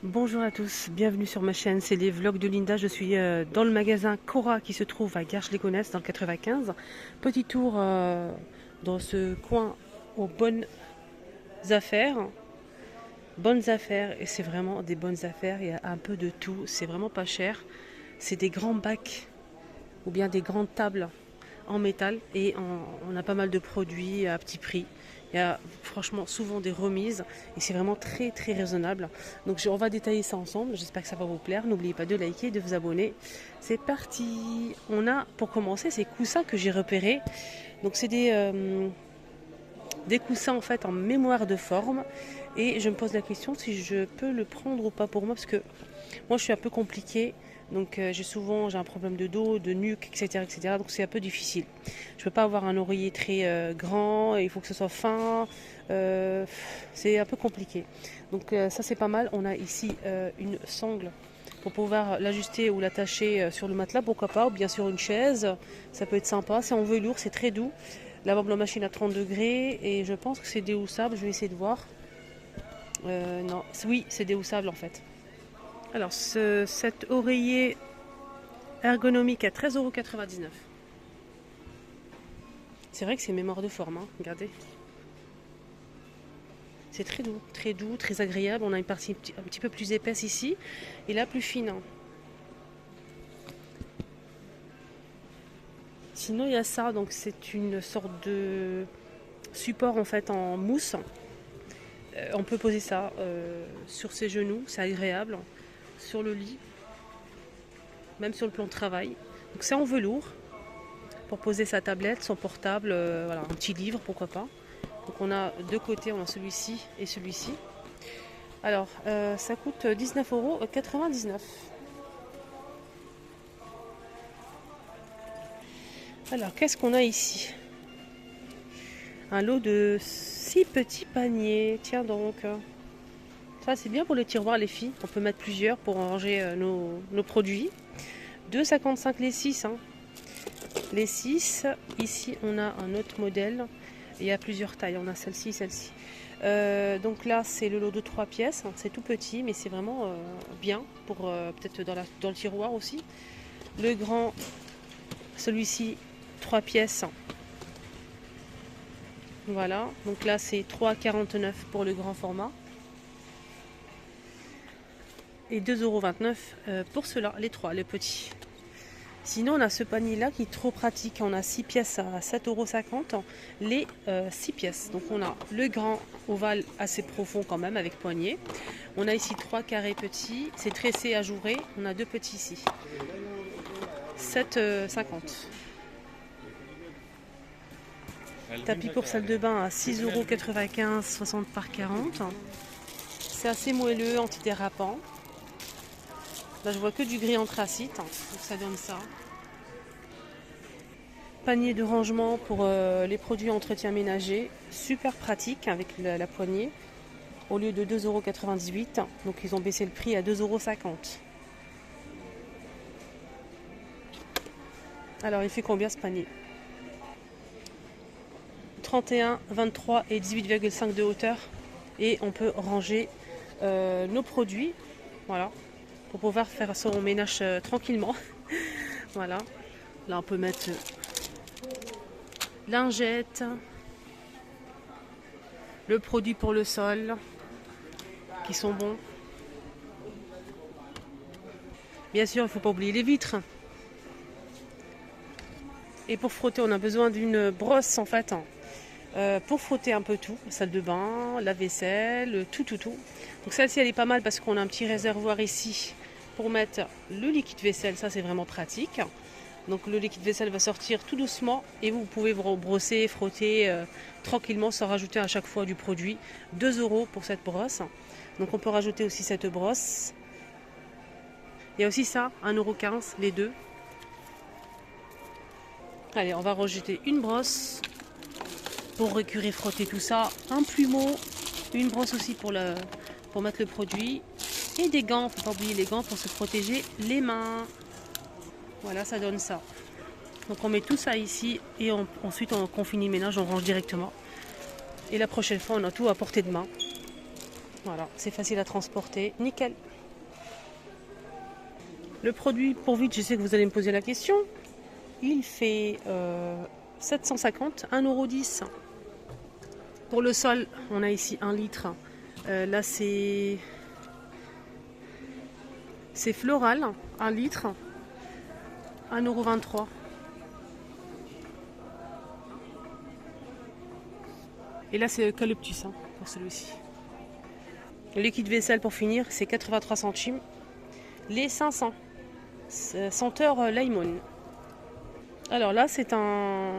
Bonjour à tous, bienvenue sur ma chaîne, c'est les vlogs de Linda. Je suis dans le magasin Cora qui se trouve à Garches-les-Gonesse dans le 95. Petit tour dans ce coin aux affaires. Bonnes affaires, et c'est vraiment des bonnes affaires, il y a un peu de tout, c'est vraiment pas cher. C'est des grands bacs ou bien des grandes tables en métal et on a pas mal de produits à petit prix. Il y a franchement souvent des remises et c'est vraiment très très raisonnable. Donc on va détailler ça ensemble, j'espère que ça va vous plaire. N'oubliez pas de liker et de vous abonner. C'est parti. On a pour commencer ces coussins que j'ai repérés. Donc c'est des coussins en fait en mémoire de forme et je me pose la question si je peux le prendre ou pas pour moi parce que moi je suis un peu compliquée. Donc j'ai un problème de dos, de nuque, etc. Donc c'est un peu difficile. Je peux pas avoir un oreiller très grand, il faut que ce soit fin. C'est un peu compliqué. Donc ça c'est pas mal. On a ici une sangle pour pouvoir l'ajuster ou l'attacher sur le matelas, pourquoi pas, ou bien sur une chaise. Ça peut être sympa. C'est en velours, c'est très doux. La la machine à 30 degrés et je pense que c'est déhoussable. Je vais essayer de voir. Non, oui, c'est déhoussable en fait. Alors, cet oreiller ergonomique à 13,99 €. C'est vrai que c'est mémoire de forme, hein, regardez. C'est très doux, très agréable. On a une partie un petit peu plus épaisse ici et là plus fine. Sinon, il y a ça, donc c'est une sorte de support en fait en mousse. On peut poser ça sur ses genoux, c'est agréable, sur le lit, même sur le plan de travail. Donc c'est en velours pour poser sa tablette, son portable, voilà, un petit livre, pourquoi pas. Donc on a deux côtés, on a celui-ci et celui-ci. Alors ça coûte 19,99 €. Alors qu'est-ce qu'on a ici? Un lot de 6 petits paniers. Tiens donc. Ça c'est bien pour les tiroirs les filles. On peut mettre plusieurs pour ranger nos produits. 2,55 € les 6. Hein. Les 6. Ici on a un autre modèle. Il y a plusieurs tailles. On a celle-ci, celle-ci. Donc là c'est le lot de 3 pièces. C'est tout petit mais c'est vraiment bien pour peut-être dans le tiroir aussi. Le grand, celui-ci, 3 pièces. Voilà, donc là c'est 3,49 € pour le grand format. Et 2,29 € pour ceux-là, les trois, les petits. Sinon, on a ce panier-là qui est trop pratique. On a 6 pièces à 7,50 €, les 6 pièces. Donc on a le grand ovale assez profond quand même, avec poignée. On a ici 3 carrés petits. C'est tressé, ajouré. On a deux petits ici. 7,50 €. Tapis pour salle de bain à 6,95 €, 60 par 40. C'est assez moelleux, antidérapant. Là, je vois que du gris anthracite, donc ça donne ça. Panier de rangement pour les produits entretien ménager, super pratique avec la poignée. Au lieu de 2,98 €, donc ils ont baissé le prix à 2,50 €. Alors, il fait combien ce panier? 31, 23 et 18,5 de hauteur. Et on peut ranger nos produits, voilà, pour pouvoir faire son ménage tranquillement. Voilà, là on peut mettre lingettes, le produit pour le sol, qui sont bons. Bien sûr, il ne faut pas oublier les vitres. Et pour frotter, on a besoin d'une brosse en fait, pour frotter un peu tout, salle de bain, la vaisselle, tout. Donc celle-ci elle est pas mal parce qu'on a un petit réservoir ici pour mettre le liquide vaisselle, ça c'est vraiment pratique. Donc le liquide vaisselle va sortir tout doucement et vous pouvez vous brosser, frotter tranquillement sans rajouter à chaque fois du produit. 2 € pour cette brosse. Donc on peut rajouter aussi cette brosse. Il y a aussi ça, 1,15 € les deux. Allez, on va rejeter une brosse pour récurer, frotter tout ça, un plumeau, une brosse aussi pour mettre le produit et des gants, faut pas oublier les gants pour se protéger les mains. Voilà, ça donne ça. Donc on met tout ça ici et ensuite on finit le ménage, on range directement. Et la prochaine fois, on a tout à portée de main. Voilà, c'est facile à transporter, nickel. Le produit pour vide, je sais que vous allez me poser la question. Il fait 750, 1,10 €. Pour le sol, on a ici 1 litre. Là, c'est floral, 1 litre, 1,23 €. Et là, c'est eucalyptus pour celui-ci. Le liquide vaisselle pour finir, c'est 83 centimes. Les 500, senteur lemon. Alors là, c'est un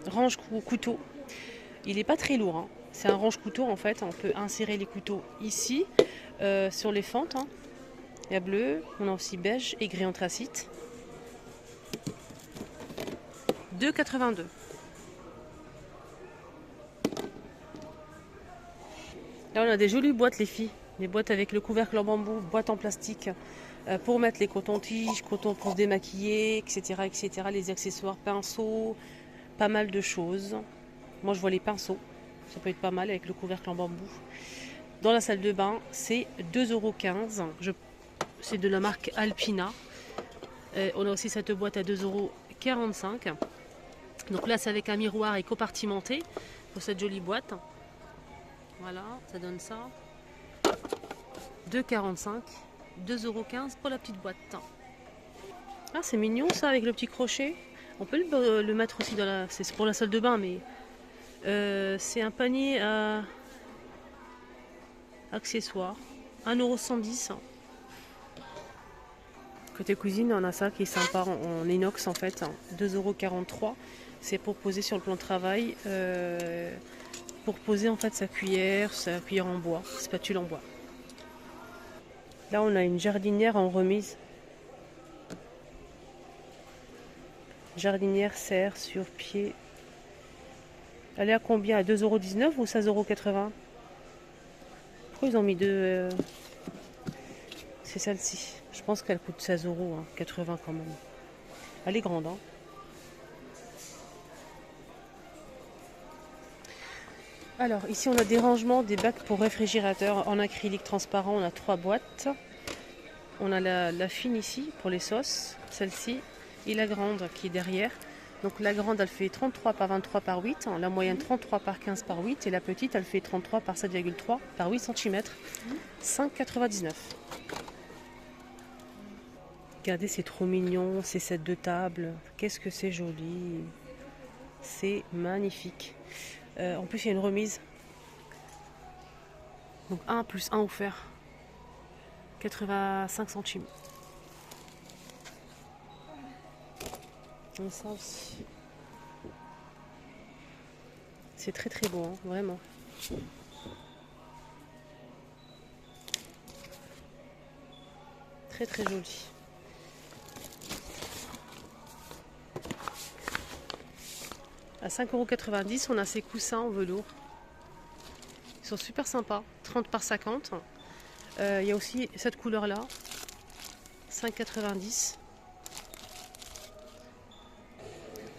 range couteau. Il n'est pas très lourd, hein. C'est un range couteau en fait. On peut insérer les couteaux ici, sur les fentes. Il y a bleu, on a aussi beige et gris anthracite. 2,82 €. Là, on a des jolies boîtes, les filles. Des boîtes avec le couvercle en bambou, boîte en plastique pour mettre les cotons-tiges, coton pour se démaquiller, etc., etc. Les accessoires, pinceaux, pas mal de choses. Moi, je vois les pinceaux. Ça peut être pas mal avec le couvercle en bambou. Dans la salle de bain, c'est 2,15 €. C'est de la marque Alpina. On a aussi cette boîte à 2,45 €. Donc là, c'est avec un miroir et compartimenté pour cette jolie boîte. Voilà, ça donne ça. 2,45 €, 2,15 € pour la petite boîte. Ah, c'est mignon ça avec le petit crochet. On peut le mettre aussi dans la... C'est pour la salle de bain, mais c'est un panier à accessoires. 1,110 €. Côté cuisine, on a ça qui est sympa en inox en fait. 2,43 €. C'est pour poser sur le plan de travail. Pour poser en fait sa cuillère en bois, spatule en bois. Là, on a une jardinière en remise. Jardinière serre sur pied. Elle est à combien? À 2,19 € ou 16,80 €? Pourquoi ils ont mis deux C'est celle-ci. Je pense qu'elle coûte 16,80 € quand même. Elle est grande, hein. Alors, ici, on a des rangements, des bacs pour réfrigérateur en acrylique transparent. On a 3 boîtes. On a la fine ici pour les sauces, celle-ci, et la grande qui est derrière. Donc la grande, elle fait 33 par 23 par 8, la moyenne 33 par 15 par 8, et la petite, elle fait 33 par 7,3 par 8 cm, 5,99 €. Regardez, c'est trop mignon, ces sets de table. Qu'est-ce que c'est joli. C'est magnifique. En plus, il y a une remise. Donc 1 plus 1 offert. 85 centimes. Et ça aussi. C'est très très beau, hein, vraiment. Très très joli. À 5,90 €, on a ces coussins en velours. Ils sont super sympas. 30 par 50. Il y a aussi cette couleur-là. 5,90 €.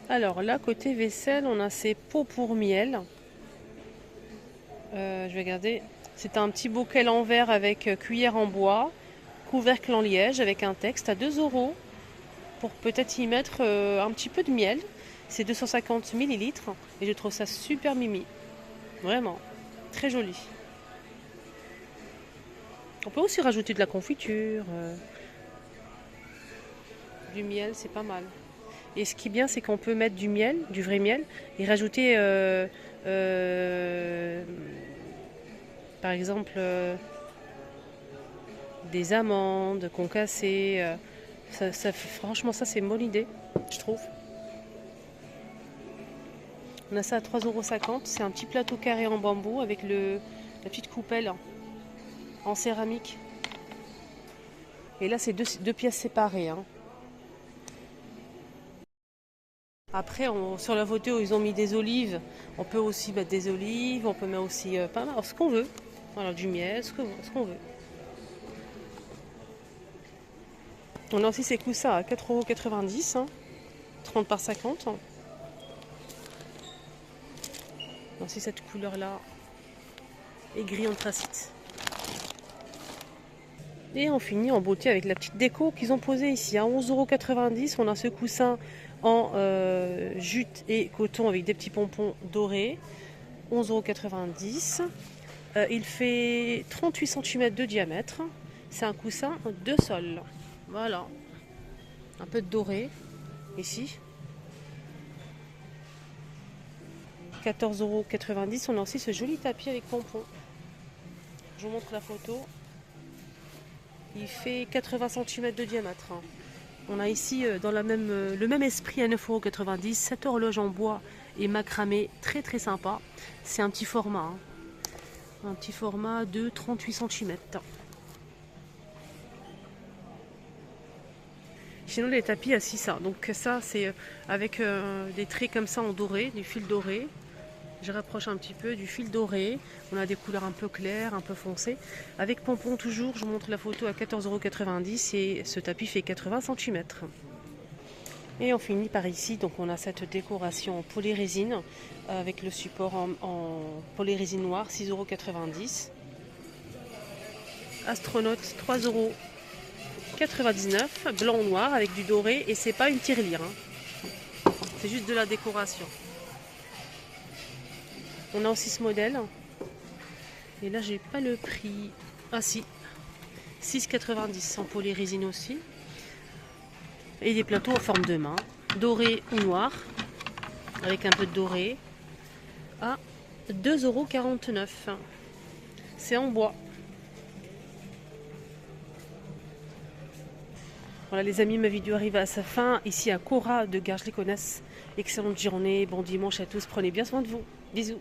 Alors là, côté vaisselle, on a ces pots pour miel. Je vais regarder. C'est un petit bocal en verre avec cuillère en bois, couvercle en liège avec un texte à 2 € pour peut-être y mettre un petit peu de miel. C'est 250 ml et je trouve ça super mimi. Vraiment, très joli. On peut aussi rajouter de la confiture, du miel, c'est pas mal. Et ce qui est bien, c'est qu'on peut mettre du miel, du vrai miel, et rajouter, par exemple, des amandes concassées. Franchement, ça, c'est une bonne idée, je trouve. On a ça à 3,50 €. C'est un petit plateau carré en bambou avec la petite coupelle en céramique. Et là, c'est deux pièces séparées, hein. Après, sur la photo, ils ont mis des olives. On peut aussi mettre des olives. On peut mettre aussi pas mal, ce qu'on veut. Voilà, du miel, ce qu'on veut. On a aussi ces coussins à 4,90 €, hein, 30 par 50. On a aussi cette couleur-là. et gris anthracite. Et on finit en beauté avec la petite déco qu'ils ont posée ici à 11,90 €. On a ce coussin en jute et coton avec des petits pompons dorés. 11,90 €. Il fait 38 cm de diamètre. C'est un coussin de sol. Voilà. Un peu de doré ici. 14,90 €. On a aussi ce joli tapis avec pompons. Je vous montre la photo. Il fait 80 cm de diamètre. On a ici dans le même esprit à 9,90 €, cette horloge en bois et macramé très très sympa. C'est un petit format. Un petit format de 38 cm. Sinon les tapis à 600. Donc ça c'est avec des traits comme ça en doré, du fil doré. Je rapproche un petit peu du fil doré. On a des couleurs un peu claires, un peu foncées. Avec pompons toujours, je vous montre la photo à 14,90 € et ce tapis fait 80 cm. Et on finit par ici, donc on a cette décoration en polyrésine avec le support en polyrésine noire, 6,90 €. Astronaute, 3,99 €, blanc ou noir avec du doré et c'est pas une tirelire. C'est juste de la décoration. On a aussi ce modèle. Et là, j'ai pas le prix. Ah si, 6,90 € en polyrésine aussi. Et des plateaux en forme de main, doré ou noir, avec un peu de doré, à 2,49 €. C'est en bois. Voilà les amis, ma vidéo arrive à sa fin. Ici à Cora de Garges-les-Gonesse. Excellente journée, bon dimanche à tous. Prenez bien soin de vous. Bisous.